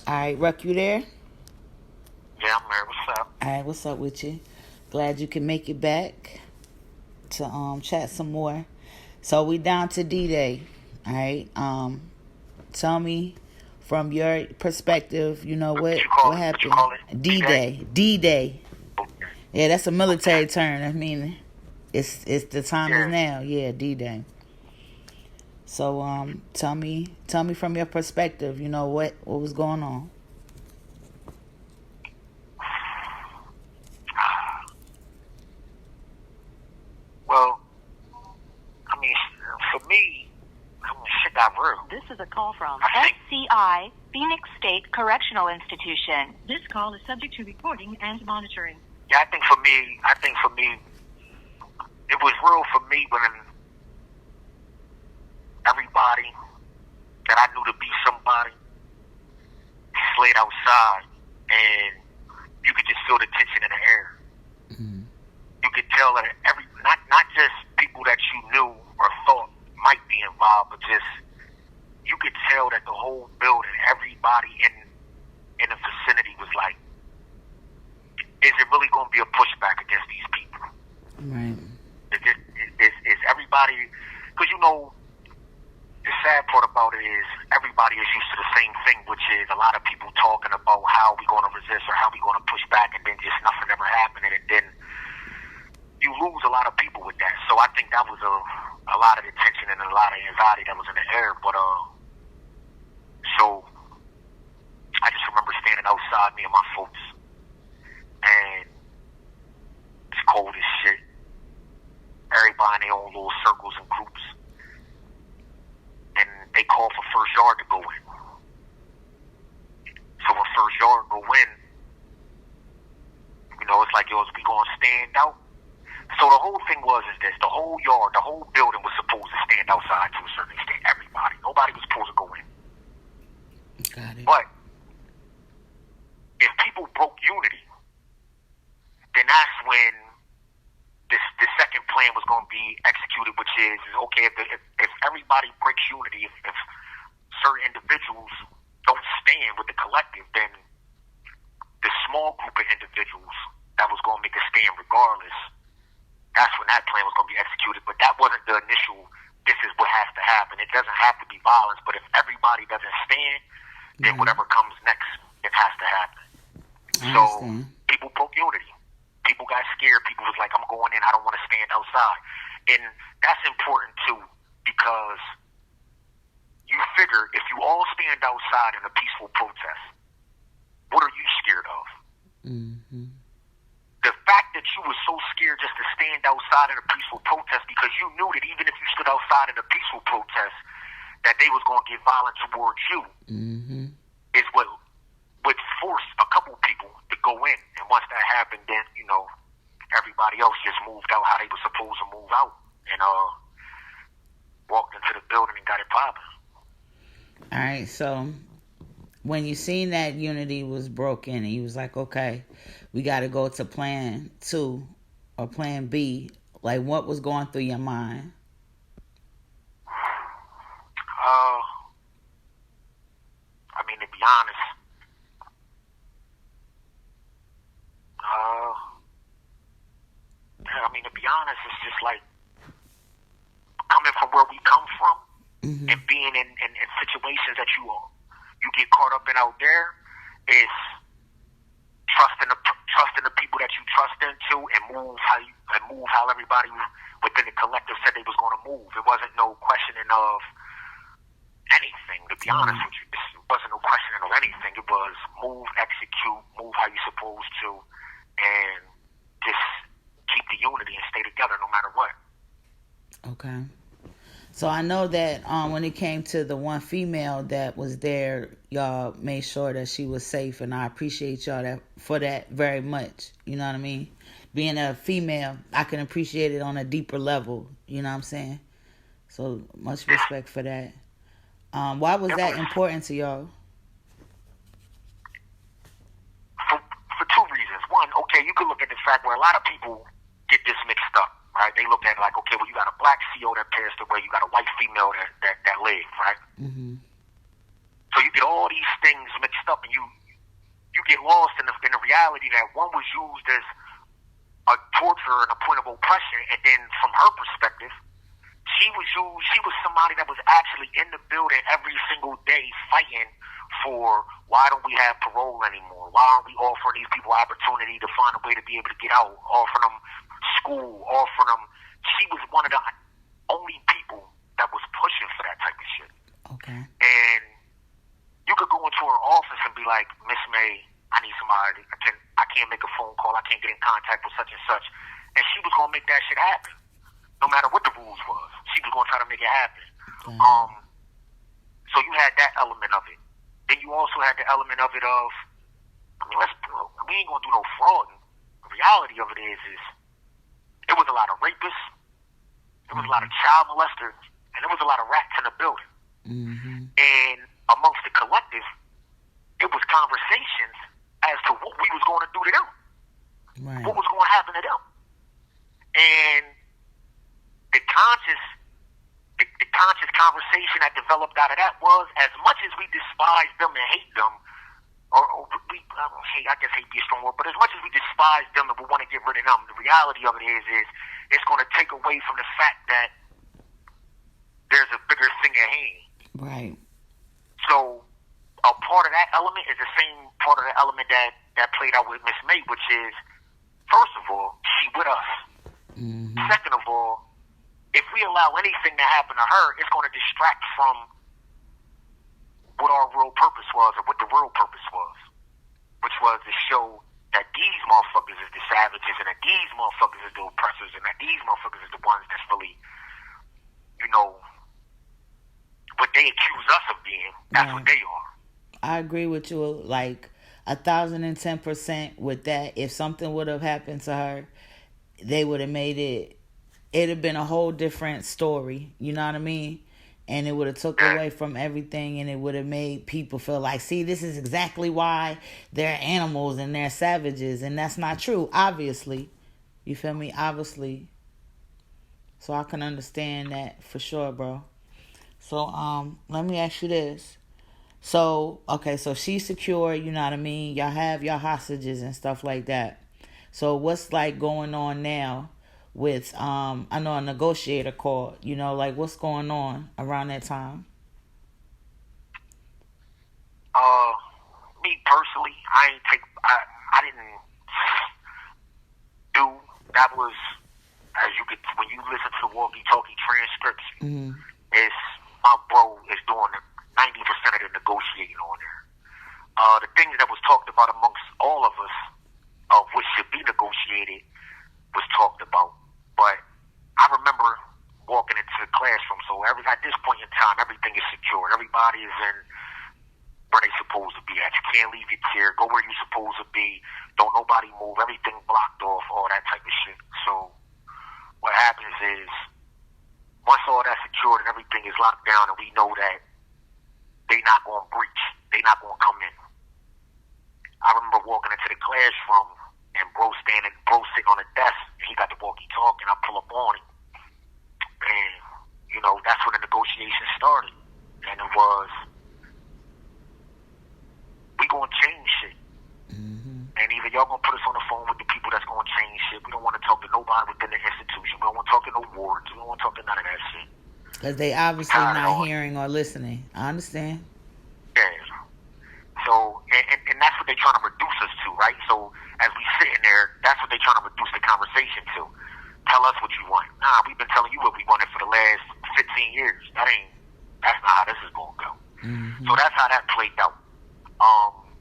All right, Ruck, you there? Yeah, I'm there. What's up? All right, what's up with you? Glad you can make it back to chat some more. So we down to D-Day. All right. Tell me from your perspective, you know What you what call it? What you happened? call it? D-Day? D-Day. D-Day. Okay. Yeah, that's a military Okay. term. I mean, it's the time is Yeah. now. Yeah, D-Day. So tell me from your perspective, you know what was going on. Well, I mean, for me, shit got real. This is a call from I think, SCI, Phoenix State Correctional Institution. This call is subject to recording and monitoring. yeah, I think for me, it was real for me when everybody that I knew to be somebody slid outside, and you could just feel the tension in the air. Mm-hmm. You could tell that not just people that you knew or thought might be involved, but just you could tell that the whole building, everybody in the vicinity was like, is it really going to be a pushback against these people? Right. Is everybody, because you know, the sad part about it is everybody is used to the same thing, which is a lot of people talking about how we going to resist or how we going to push back, and then just nothing ever happening, and then you lose a lot of people with that. So I think that was a lot of the tension and a lot of anxiety that was in the air. But so I just remember standing outside, me and my folks, and it's cold as shit. Everybody in their own little circles and groups, and they called for first yard to go in. So when first yard go in, you know, it's like, yo, is we gonna stand out? So the whole thing was this: the whole yard, the whole building was supposed to stand outside to a certain extent. Everybody, nobody was supposed to go in. Got it. But if people broke unity, then that's when the second plan was going to be executed, which is okay, if everybody breaks unity, if certain individuals don't stand with the collective, then the small group of individuals that was going to make a stand regardless, that's when that plan was going to be executed. But that wasn't the initial, this is what has to happen. It doesn't have to be violence, but if everybody doesn't stand, then whatever comes next, it has to happen. So people broke unity. People got scared. People was like, I'm going in. I don't want to stand outside. And that's important, too, because you figure if you all stand outside in a peaceful protest, what are you scared of? Mm-hmm. The fact that you were so scared just to stand outside in a peaceful protest because you knew that even if you stood outside in a peaceful protest, that they was going to get violent towards you, is what would force a couple people to go in. And once that happened, then, you know, everybody else just moved out how they were supposed to move out and walked into the building and got it popping. All right, so when you seen that unity was broken and you was like, okay, we got to go to plan 2 or plan B, like what was going through your mind? I mean, to be honest, it's just like coming from where we come from and being in situations that you get caught up in out there is trusting the people that you trust into and move how everybody within the collective said they was going to move. It wasn't no questioning of anything, to be honest with you. It wasn't no questioning of anything. It was move, execute, move how you're supposed to, and just keep the unity and stay together no matter what. Okay. So I know that when it came to the one female that was there, y'all made sure that she was safe, and I appreciate y'all for that very much. You know what I mean? Being a female, I can appreciate it on a deeper level. You know what I'm saying? So much respect for that. Why was that important to y'all? For 2 reasons. One, okay, you could look at the fact where a lot of people get this mixed up, right? They look at it like, okay, well, you got a black CO that passed away, you got a white female that lived, right? Mm-hmm. So you get all these things mixed up and you get lost in the reality that one was used as a torture and a point of oppression, and then from her perspective, she was somebody that was actually in the building every single day fighting for why don't we have parole anymore? Why aren't we offering these people opportunity to find a way to be able to get out? Offering them school, offering them. She was one of the only people that was pushing for that type of shit. Okay. And you could go into her office and be like, Miss May, I need somebody. I can't make a phone call. I can't get in contact with such and such. And she was gonna make that shit happen, no matter what the rules was. She was gonna try to make it happen. So you had that element of it. Then you also had the element of it of, we ain't gonna do no fraud. The reality of it is it was a lot of rapists, there was a lot of child molesters, and there was a lot of rats in the building. Mm-hmm. And amongst the collective, it was conversations as to what we was going to do to them, right. What was going to happen to them, and the conscious conversation that developed out of that was, as much as we despise them and hate them, I guess hate be a strong word, but as much as we despise them and we want to get rid of them, the reality of it is it's going to take away from the fact that there's a bigger thing at hand. Right. So a part of that element is the same part of the element that played out with Miss May, which is, first of all, she with us. Mm-hmm. Second of all, if we allow anything to happen to her, it's going to distract from what our real purpose was, or what the real purpose was, which was to show that these motherfuckers is the savages, and that these motherfuckers is the oppressors, and that these motherfuckers is the ones that's really, what they accuse us of being. That's what they are. I agree with you, like 1,010% with that. If something would have happened to her, they would have made it. It'd have been a whole different story. You know what I mean? And it would have took away from everything, and it would have made people feel like, see, this is exactly why they're animals and they're savages, and that's not true, obviously. You feel me? Obviously. So I can understand that for sure, bro. So let me ask you this. So, okay, so she's secure, you know what I mean? Y'all have your hostages and stuff like that. So what's like going on now with I know a negotiator called, like what's going on around that time? Me personally, I didn't do that. Was, as you could, when you listen to the walkie-talkie transcripts, it's my bro is doing 90% of the negotiating on there. The things that was talked about amongst all of us, of what should be negotiated, was talked about. But I remember walking into the classroom, so at this point in time, everything is secure. Everybody is in where they supposed to be at. You can't leave your chair. Go where you're supposed to be. Don't nobody move. Everything blocked off, all that type of shit. So what happens is, once all that's secured and everything is locked down, and we know that they not going to breach, they not going to come in. I remember walking into the classroom and bro sitting on the desk, and he got the walkie-talkie, and I pull up on him. And, that's when the negotiation started. And it was, we going to change shit. Mm-hmm. And either y'all going to put us on the phone with the people that's going to change shit. We don't want to talk to nobody within the institution. We don't want to talk to no wards. We don't want to talk to none of that shit. Because they obviously not hearing or listening. I understand. Yeah. So, and that's what they're trying to reduce us to, right? So, as we sitting there, that's what they're trying to reduce the conversation to. Tell us what you want. Nah, we've been telling you what we wanted for the last 15 years. That's not how this is going to go. Mm-hmm. So that's how that played out.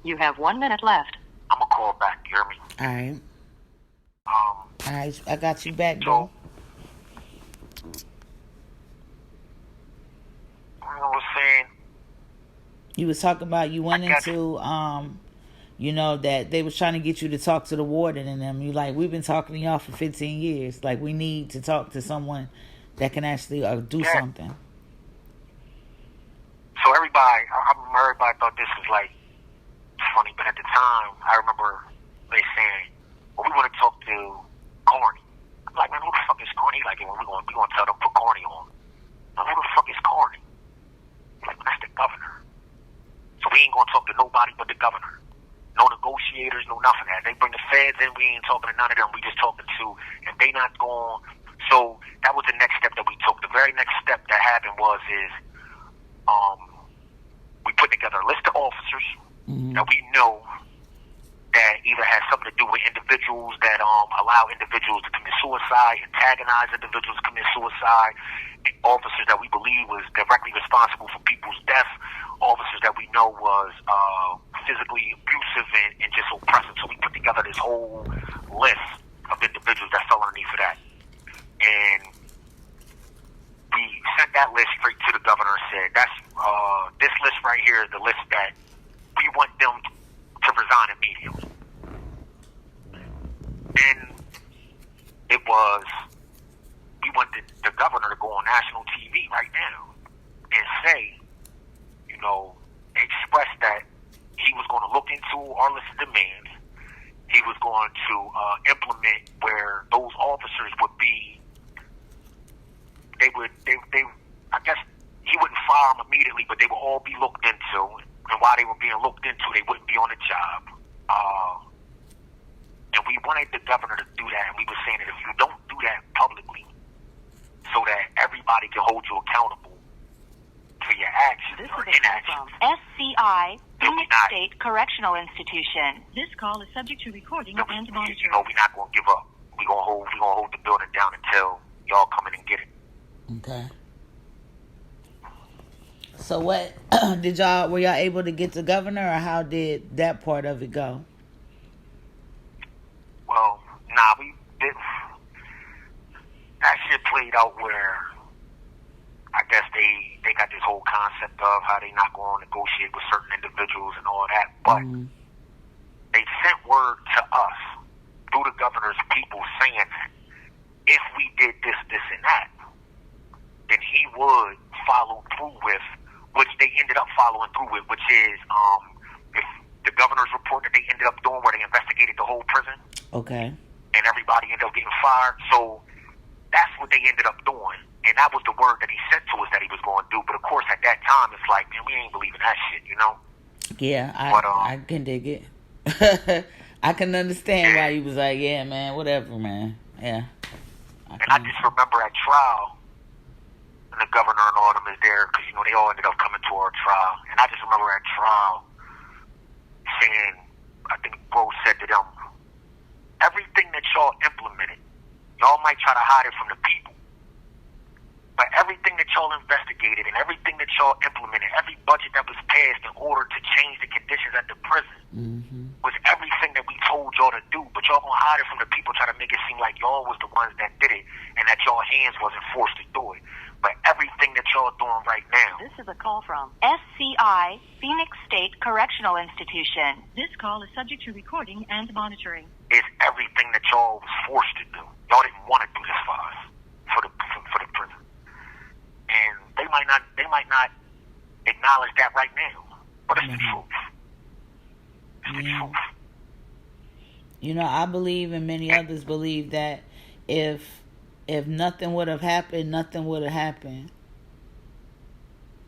You have 1 minute left. I'm going to call back. You hear me? All right. All right. I got you back, bro. I was saying, you was talking about you went into that they was trying to get you to talk to the warden and them. You like, we've been talking to y'all for 15 years. Like, we need to talk to someone that can actually do something. So everybody thought this was like funny, but at the time, I remember they saying, "Well, we want to talk to Corny." I'm like, "Man, who the fuck is Corny?" Like, when we going to tell them put Corny on. Now, who the fuck is Corny? Like, that's the governor. So we ain't going to talk to to nobody but the governor. No negotiators, no nothing. As they bring the feds in, we ain't talking to none of them. We just talking to, and they not going. So that was the next step that we took. The very next step that happened we put together a list of officers that we know that either has something to do with individuals that allow individuals to commit suicide, antagonize individuals to commit suicide, officers that we believe was directly responsible for people's death, officers that we know was physically abusive and just oppressive. So we put together this whole list of individuals that fell underneath of that. And we sent that list straight to the governor and said, that's this list right here is the list that we want them to resign immediately. Then we want the governor to go on national TV right now and say, express that he was going to look into our list of demands. He was going to implement where those officers would be. They I guess he wouldn't fire them immediately, but they would all be looked into. And while they were being looked into, they wouldn't be on the job. And we wanted the governor to do that, and we were saying that if you don't do that publicly, so that everybody can hold you accountable for your actions or inactions. SCI, Phoenix State Correctional Institution. This call is subject to recording and monitoring. We're not going to give up. We're going to hold the building down until y'all come in and get it. Okay. So what were y'all able to get the governor, or how did that part of it go? Well, that shit played out where I guess they got this whole concept of how they not going to negotiate with certain individuals and all that, but they sent word to us through the governor's people saying that if we did this, and that, then he would follow through with, which they ended up following through with, which is if the governor's report that they ended up doing where they investigated the whole prison. Okay. And everybody ended up getting fired. So that's what they ended up doing. And that was the word that he sent to us that he was going to do. But of course, at that time, it's like, man, we ain't believing that shit, Yeah, I can dig it. I can understand why he was like, yeah, man, whatever, man. Yeah. I just remember at trial, and the governor and all of them is there, because, they all ended up coming to our trial. And I just remember at trial saying, I think Bro said to them, everything that y'all implemented, y'all might try to hide it from the people, but everything that y'all investigated and everything that y'all implemented, every budget that was passed in order to change the conditions at the prison, was everything that we told y'all to do. But y'all gonna hide it from the people, try to make it seem like y'all was the ones that did it and that y'all hands wasn't forced to do it. But everything that y'all doing right now. This is a call from SCI, Phoenix State Correctional Institution. This call is subject to recording and monitoring. Is everything that y'all was forced to do. Y'all didn't want to do this for us, for the prison. And they might not acknowledge that right now. But it's the truth. It's the truth. I believe, and many others believe, that if nothing would have happened, nothing would have happened.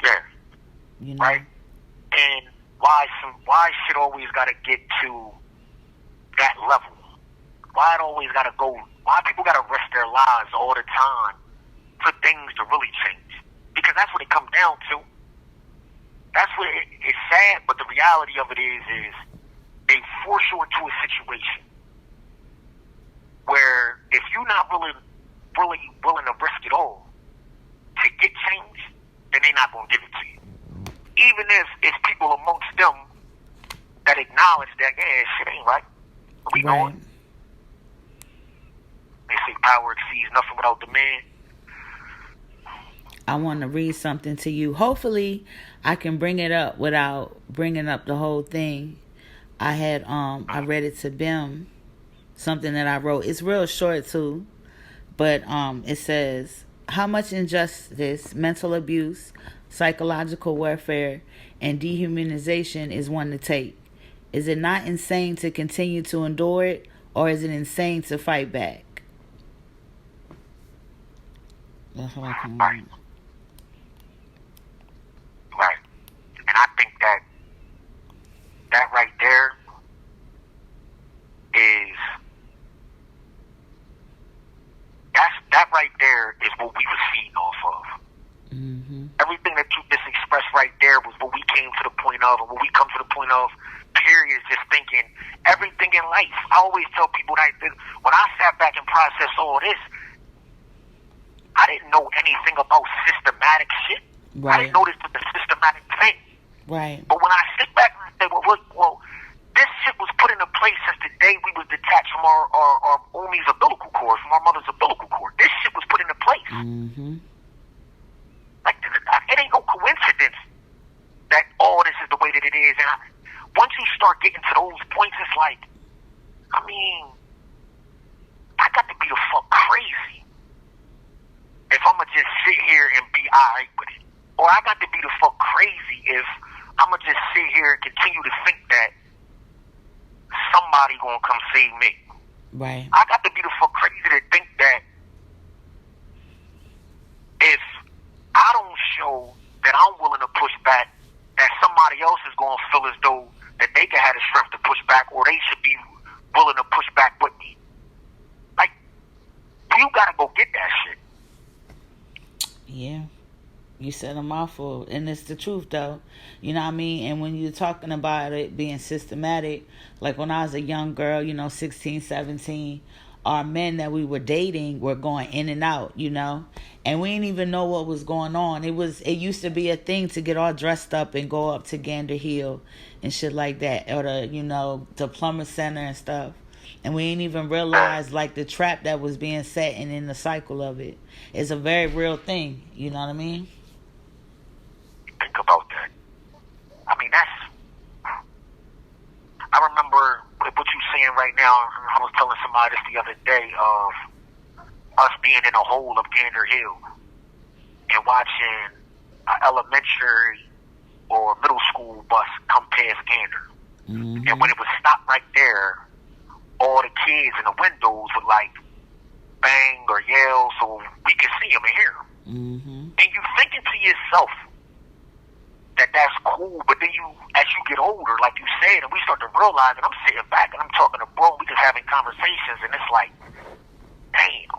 Yeah. Right? And why shit always got to get to that level? Why it always got to go? Why people got to risk their lives all the time for things to really change? Because that's what it comes down to. That's what it's sad, but the reality of it is they force you into a situation where if you're not really willing to risk it all to get change, then they're not going to give it to you. Even if it's people amongst them that acknowledge that, yeah, shit ain't right. We know it. They say power exceeds nothing without demand. I want to read something to you. Hopefully, I can bring it up without bringing up the whole thing. I had I read it to Bim, something that I wrote. It's real short too, but it says, how much injustice, mental abuse, psychological warfare, and dehumanization is one to take? Is it not insane to continue to endure it, or is it insane to fight back? That's what I can read. Right. And I think that there is that right there is what we was feeding off of. Mm-hmm. Everything that you just expressed right there was what we came to the point of, and what we come to the point of, period, is just thinking everything in life. I always tell people that when I sat back and processed all this, I didn't know anything about systematic shit. Right. I didn't know this was a systematic thing. Right. But when I sit back and say, well, this shit was put into place since the day we was detached from our Omi's umbilical cord, from our mother's umbilical cord. This shit was put into place. Mm-hmm. Like, it ain't no coincidence that all this is the way that it is. And once you start getting to those points, it's like, I mean, I got to be the fuck crazy if I'm going to just sit here and be alright with it. Or I got to be the fuck crazy if I'm going to just sit here and continue to think that somebody going to come save me. Right. I got to be the fuck crazy to think that if I don't show that I'm willing to push back, that somebody else is going to feel as though that they can have the strength to push back, or they should be willing to push back with me. Like, you got to go get that shit. Yeah. You said a mouthful, and it's the truth, though. You know what I mean? And when you're talking about it being systematic, like when I was a young girl, 16, 17, our men that we were dating were going in and out, and we didn't even know what was going on. It used to be a thing to get all dressed up and go up to Gander Hill and shit like that, or the Plumber Center and stuff. And we didn't even realize, like, the trap that was being set and in the cycle of it. It's a very real thing, you know what I mean? Think about that. I mean, I remember what you're saying right now. I was telling somebody this the other day of us being in a hole of Gander Hill and watching an elementary or middle school bus come past Gander. Mm-hmm. And when it was stopped right there, all the kids in the windows would like bang or yell so we could see them and hear them. Mm-hmm. And you thinking to yourself that that's cool, but then as you get older, like you said, and we start to realize, and I'm sitting back and I'm talking to bro, we just having conversations, and it's like, damn,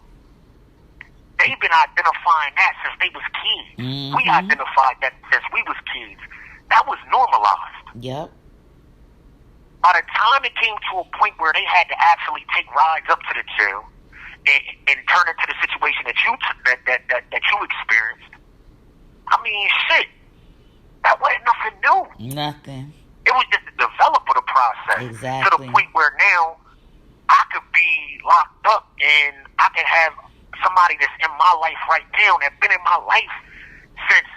they've been identifying that since they was kids. Mm-hmm. We identified that since we was kids. That was normalized. Yep. By the time it came to a point where they had to actually take rides up to the jail and turn into the situation that you experienced, I mean, shit, that wasn't nothing new. Nothing. It was just the develop of the process. Exactly. To the point where now I could be locked up and I could have somebody that's in my life right now that's been in my life since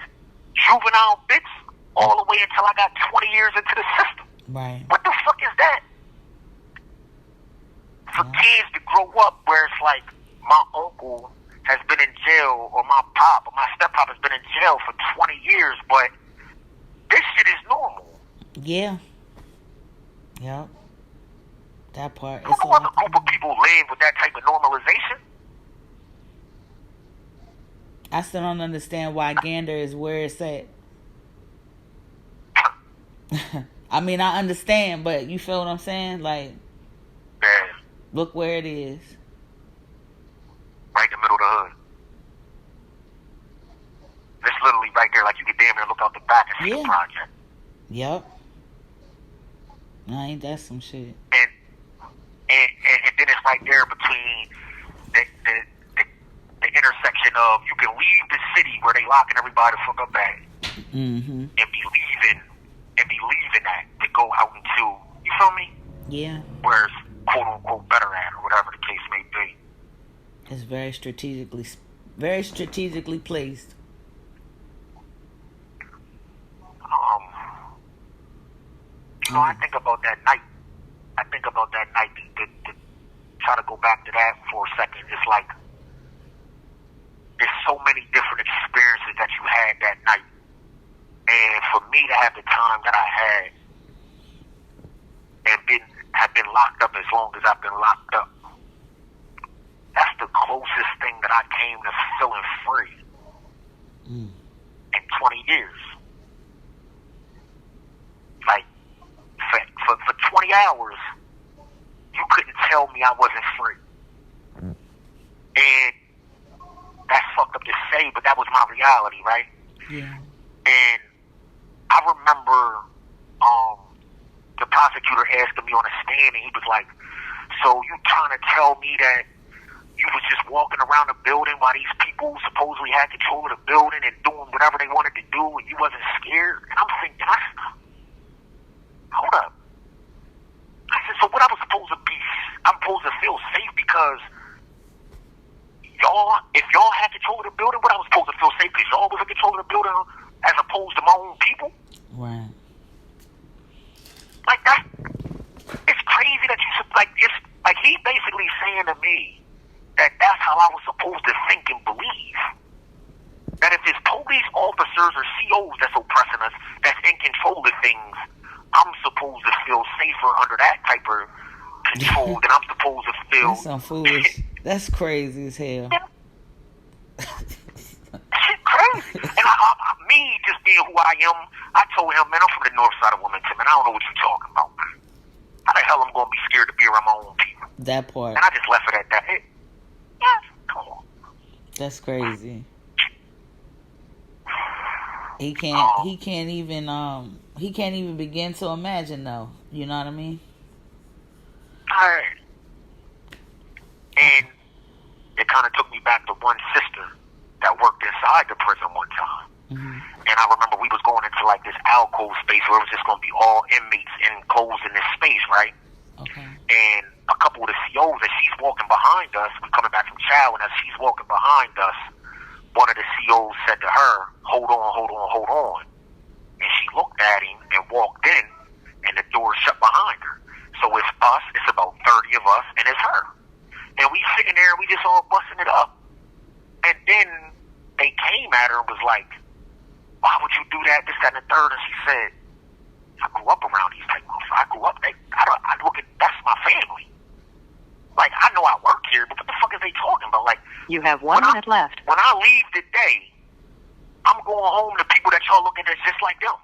juvenile bits all the way until I got 20 years into the system. Right. What the fuck is that? For kids to grow up where it's like my uncle has been in jail, or my pop or my step-pop has been in jail for 20 years, but this shit is normal. Yeah. Yep. That part. You know other group of people live with that type of normalization? I still don't understand why Gander is where it's at. I mean, I understand, but you feel what I'm saying? Like, Yeah. look where it is. Right in the middle of the hood. It's literally right there, like you can damn near look out the back and see the project. Yep. Now, ain't that some shit? And then it's right there between the intersection of you can leave the city where they locking everybody the fuck up at, Mm-hmm. and be leaving that to go out into, you feel me? Yeah. Where it's quote unquote better at, or whatever the case may be. It's very strategically placed. I think about that night. To try to go back to that for a second. It's like there's so many different experiences that you had that night, and for me to have the time that I had and have been locked up as long as I've been locked up, that's the closest thing that I came to feeling free in 20 years. Like, for 20 hours, you couldn't tell me I wasn't free. And that's fucked up to say, but that was my reality, right? Yeah. And I remember the prosecutor asking me on a stand, and he was like, so you trying to tell me that you was just walking around the building while these people supposedly had control of the building and doing whatever they wanted to do, and you wasn't scared? And I'm thinking, hold up. I said, so what I was supposed to be, I'm supposed to feel safe because y'all, if y'all had control of the building, what I was supposed to feel safe because y'all was in control of the building as opposed to my own people? Right. Like that, it's crazy that you, like, it's like he basically saying to me that that's how I was supposed to think and believe. That if it's police officers or COs that's oppressing us, that's in control of things, I'm supposed to feel safer under that type of control than I'm supposed to feel. That's some foolish. That's crazy as hell. Shit crazy. And me just being who I am, I told him, man, I'm from the north side of Wilmington, man. I don't know what you're talking about, man. How the hell I'm going to be scared to be around my own people? That part. And I just left it at that. Come on. That's crazy. He can't even begin to imagine though. You know what I mean? Alright. And it kind of took me back to one sister that worked inside the prison one time. Mm-hmm. And I remember we was going into like this alcove space where it was just going to be all inmates enclosed in this space, right? Okay. And a couple of the COs, as she's walking behind us, we coming back from chow, and as she's walking behind us, one of the COs said to her, hold on, hold on, hold on. And she looked at him and walked in, and the door shut behind her. So it's us, it's about 30 of us, and it's her. And we sitting there, and we just all busting it up. And then they came at her and was like, why would you do that, this, that, and the third? And she said, I grew up around these type of, I grew up, I look at, that's my family. Like, I know I work here, but what the fuck is they talking about? Like, You have 1 minute left. When I leave today, I'm going home to people that y'all look at as just like them.